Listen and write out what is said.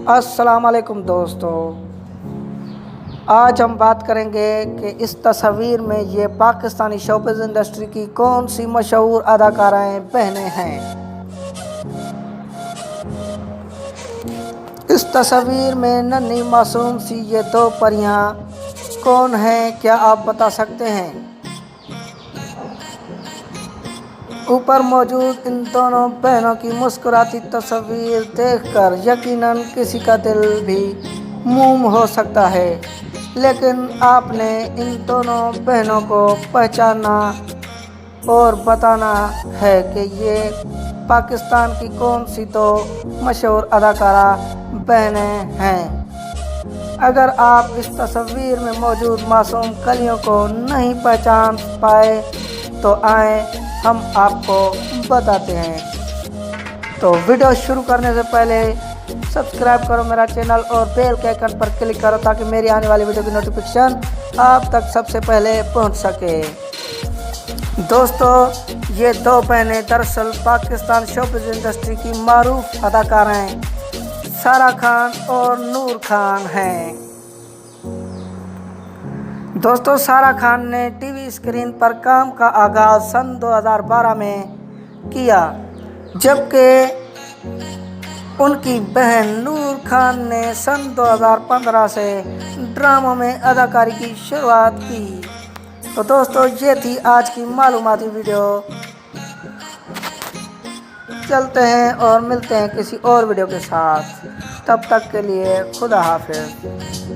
السلام علیکم دوستو، آج ہم بات کریں گے کہ اس تصویر میں یہ پاکستانی شوبز انڈسٹری کی کون سی مشہور اداکارائیں بہنیں ہیں۔ اس تصویر میں ننھی معصوم سی یہ دو پریاں کون ہیں، کیا آپ بتا سکتے ہیں؟ اوپر موجود ان دونوں بہنوں کی مسکراتی تصویر دیکھ کر یقیناً کسی کا دل بھی موم ہو سکتا ہے، لیکن آپ نے ان دونوں بہنوں کو پہچاننا اور بتانا ہے کہ یہ پاکستان کی کون سی دو مشہور اداکارہ بہنیں ہیں۔ اگر آپ اس تصویر میں موجود معصوم کلیوں کو نہیں پہچان پائے تو آئیں ہم آپ کو بتاتے ہیں۔ تو ویڈیو شروع کرنے سے پہلے سبسکرائب کرو میرا چینل اور بیل کے آئیکن پر کلک کرو تاکہ میری آنے والی ویڈیو کی نوٹیفیکیشن آپ تک سب سے پہلے پہنچ سکے۔ دوستو، یہ دو بہنیں دراصل پاکستان شوبز انڈسٹری کی معروف اداکارائیں سارہ خان اور نور خان ہیں۔ دوستو، سارہ خان نے ٹی وی اسکرین پر کام کا آغاز سن 2012 میں کیا، جبکہ ان کی بہن نور خان نے سن 2015 سے ڈراموں میں اداکاری کی شروعات کی۔ تو دوستو، یہ تھی آج کی معلوماتی ویڈیو۔ چلتے ہیں اور ملتے ہیں کسی اور ویڈیو کے ساتھ، تب تک کے لیے خدا حافظ۔